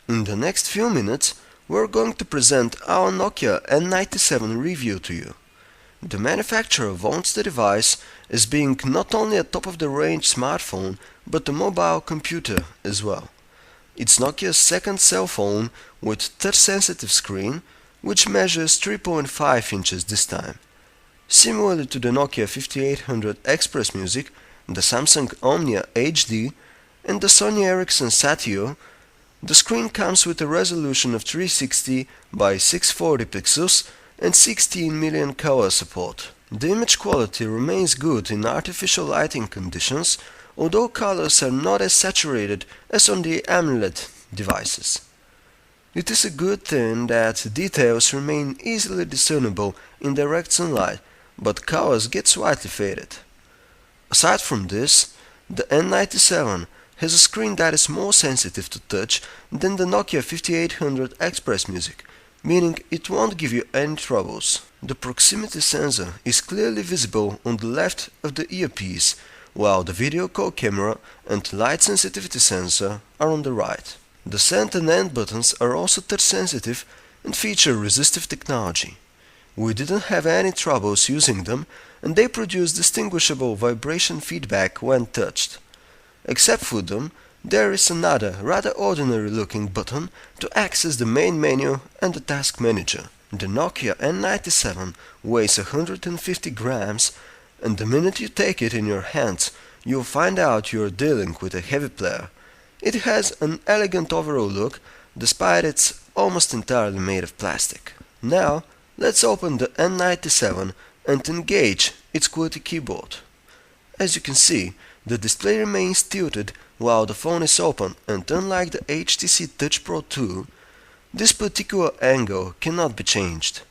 In the next few minutes, we're going to present our Nokia N97 review to you. The manufacturer wants the device as being not only a top-of-the-range smartphone, but a mobile computer as well. It's Nokia's second cell phone with touch-sensitive screen, which measures 3.5 inches this time. Similarly to the Nokia 5800 Express Music, the Samsung Omnia HD, and the Sony Ericsson Satio, the screen comes with a resolution of 360 by 640 pixels and 16 million color support. The image quality remains good in artificial lighting conditions, although colors are not as saturated as on the AMOLED devices. It is a good thing that details remain easily discernible in direct sunlight, but colors get slightly faded. Aside from this, the N97 has a screen that is more sensitive to touch than the Nokia 5800 Express Music, meaning it won't give you any troubles. The proximity sensor is clearly visible on the left of the earpiece, while the video call camera and light sensitivity sensor are on the right. The send and end buttons are also touch sensitive and feature resistive technology. We didn't have any troubles using them, and they produce distinguishable vibration feedback when touched. Except for them, there is another rather ordinary looking button to access the main menu and the task manager. The Nokia N97 weighs 150 grams, and the minute you take it in your hands, you'll find out you're dealing with a heavy player. It has an elegant overall look, despite it's almost entirely made of plastic. Now, let's open the N97 and engage its QWERTY keyboard. As you can see, the display remains tilted while the phone is open, and unlike the HTC Touch Pro 2, this particular angle cannot be changed.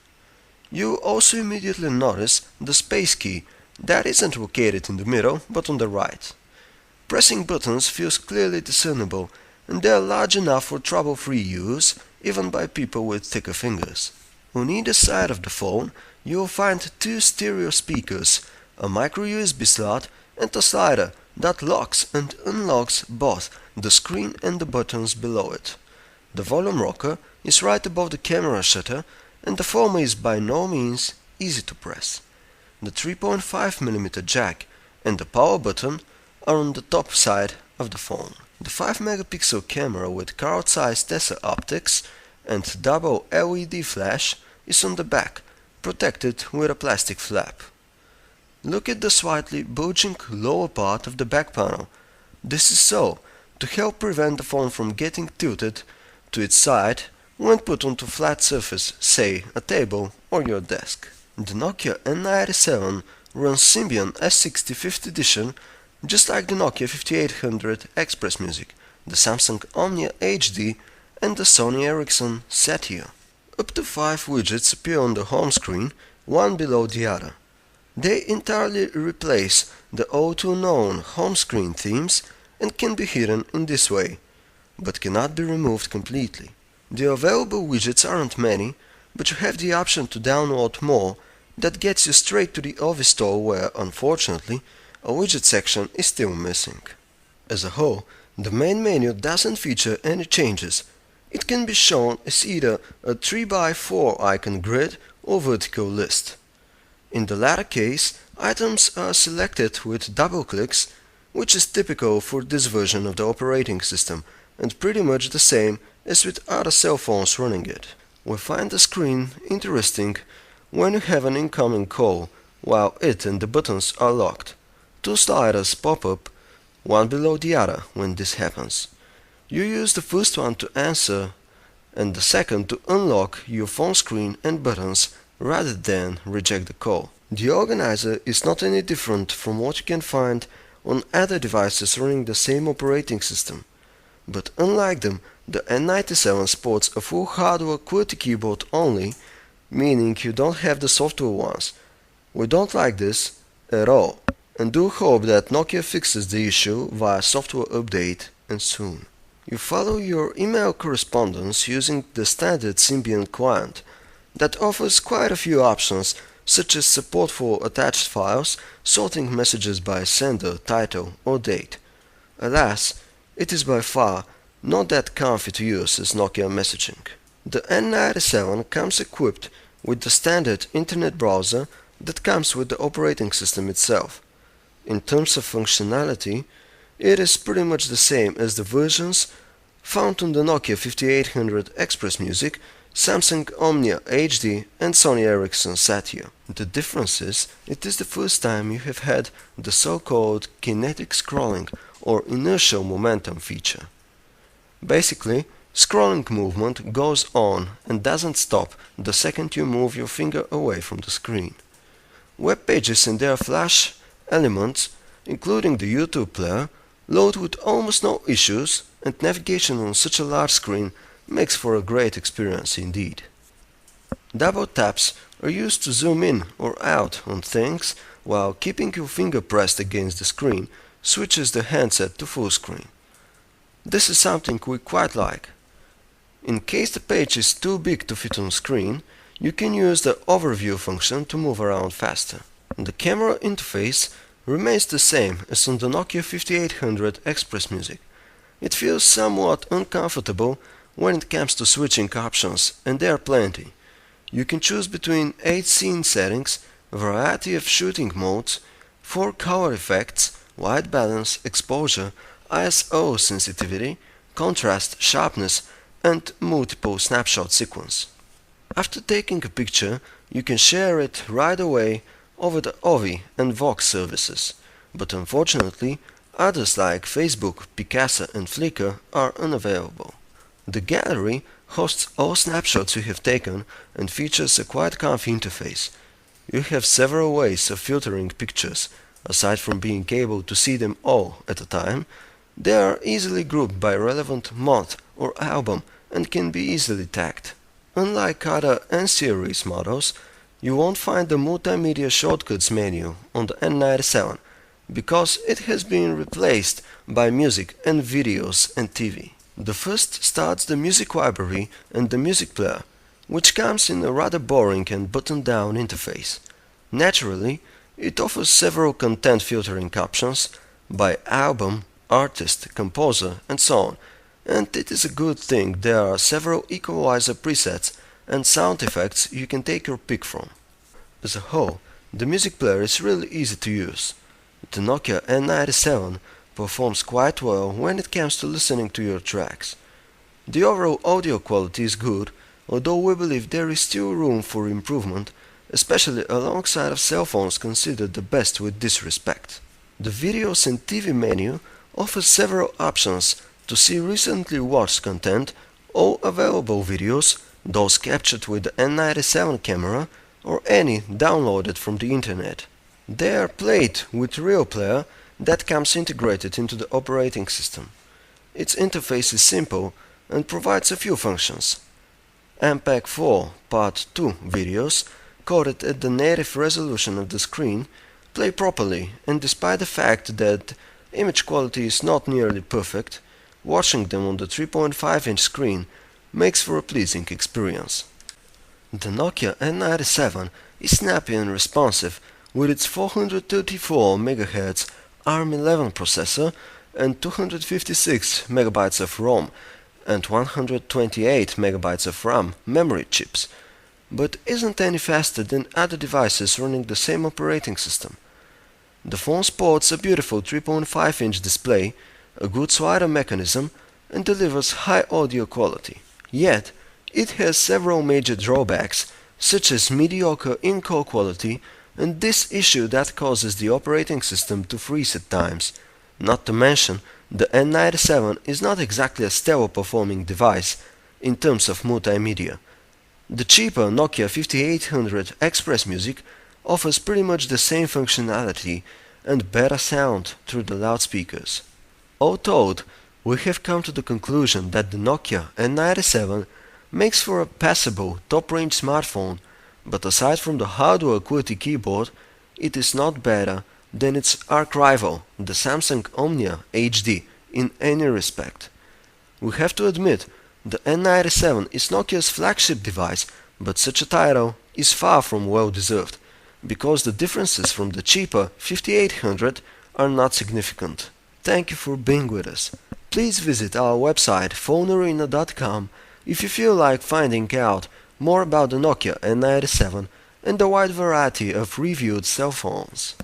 You also immediately notice the space key that isn't located in the middle but on the right. Pressing buttons feels clearly discernible, and they are large enough for trouble-free use even by people with thicker fingers. On either side of the phone, you will find two stereo speakers, a micro USB slot, and a slider that locks and unlocks both the screen and the buttons below it. The volume rocker is right above the camera shutter, and the former is by no means easy to press. The 3.5mm jack and the power button are on the top side of the phone. The 5-megapixel camera with card-sized tesseract optics and double LED flash is on the back, protected with a plastic flap. Look at the slightly bulging lower part of the back panel. This is so to help prevent the phone from getting tilted to its side when put onto a flat surface, say a table or your desk. The Nokia N97 runs Symbian S60 5th edition just like the Nokia 5800 Express Music, the Samsung Omnia HD and the Sony Ericsson Satio. Up to 5 widgets appear on the home screen, one below the other. They entirely replace the all-too-known home screen themes and can be hidden in this way, but cannot be removed completely. The available widgets aren't many, but you have the option to download more that gets you straight to the Office Store where, unfortunately, a widget section is still missing. As a whole, the main menu doesn't feature any changes. It can be shown as either a 3x4 icon grid or vertical list. In the latter case, items are selected with double clicks, which is typical for this version of the operating system and pretty much the same as with other cell phones running it. We find the screen interesting when you have an incoming call, while it and the buttons are locked. Two sliders pop up, one below the other when this happens. You use the first one to answer and the second to unlock your phone screen and buttons rather than reject the call. The organizer is not any different from what you can find on other devices running the same operating system. But unlike them, the N97 sports a full hardware QWERTY keyboard only, meaning you don't have the software ones. We don't like this at all, and do hope that Nokia fixes the issue via software update and soon. You follow your email correspondence using the standard Symbian client that offers quite a few options such as support for attached files, sorting messages by sender, title or date. Alas, it is by far not that comfy to use as Nokia messaging. The N97 comes equipped with the standard internet browser that comes with the operating system itself. In terms of functionality, it is pretty much the same as the versions found on the Nokia 5800 Express Music, Samsung Omnia HD and Sony Ericsson Satya. The difference is, it is the first time you have had the so-called kinetic scrolling or inertial momentum feature. Basically, scrolling movement goes on and doesn't stop the second you move your finger away from the screen. Web pages and their Flash elements, including the YouTube player, load with almost no issues, and navigation on such a large screen makes for a great experience indeed. Double taps are used to zoom in or out on things, while keeping your finger pressed against the screen switches the handset to full screen. This is something we quite like. In case the page is too big to fit on screen, you can use the overview function to move around faster. The camera interface remains the same as on the Nokia 5800 Express Music. It feels somewhat uncomfortable when it comes to switching options, and there are plenty. You can choose between 8 scene settings, a variety of shooting modes, 4 color effects, white balance, exposure, ISO sensitivity, contrast, sharpness, and multiple snapshot sequence. After taking a picture, you can share it right away over the OVI and Vox services, but unfortunately, others like Facebook, Picasa and Flickr are unavailable. The gallery hosts all snapshots you have taken and features a quite comfy interface. You have several ways of filtering pictures. Aside from being able to see them all at a time, they are easily grouped by relevant month or album and can be easily tagged. Unlike other N-series models, you won't find the multimedia shortcuts menu on the N97 because it has been replaced by music and videos and TV. The first starts the music library and the music player, which comes in a rather boring and buttoned-down interface. Naturally, it offers several content filtering options by album, artist, composer, and so on, and it is a good thing there are several equalizer presets and sound effects you can take your pick from. As a whole, the music player is really easy to use. The Nokia N97 performs quite well when it comes to listening to your tracks. The overall audio quality is good, although we believe there is still room for improvement, especially alongside of cell phones considered the best with this respect. The videos and TV menu offers several options to see recently watched content, all available videos, those captured with the N97 camera, or any downloaded from the internet. They are played with Real Player that comes integrated into the operating system. Its interface is simple and provides a few functions. MPEG-4 Part 2 videos, coded at the native resolution of the screen, play properly, and despite the fact that image quality is not nearly perfect, watching them on the 3.5-inch screen makes for a pleasing experience. The Nokia N97 is snappy and responsive with its 434 MHz ARM11 processor and 256 MB of ROM and 128 MB of RAM memory chips, but isn't any faster than other devices running the same operating system. The phone sports a beautiful 3.5-inch display, a good slider mechanism, and delivers high audio quality. Yet, it has several major drawbacks, such as mediocre in-call quality and this issue that causes the operating system to freeze at times. Not to mention, the N97 is not exactly a stellar performing device in terms of multimedia. The cheaper Nokia 5800 Express Music offers pretty much the same functionality and better sound through the loudspeakers. All told, we have come to the conclusion that the Nokia N97 makes for a passable top-range smartphone, but aside from the hardware QWERTY keyboard, it is not better than its arch rival, the Samsung Omnia HD, in any respect. We have to admit, the N97 is Nokia's flagship device, but such a title is far from well deserved, because the differences from the cheaper 5800 are not significant. Thank you for being with us. Please visit our website phonearena.com if you feel like finding out more about the Nokia N97 and the wide variety of reviewed cell phones.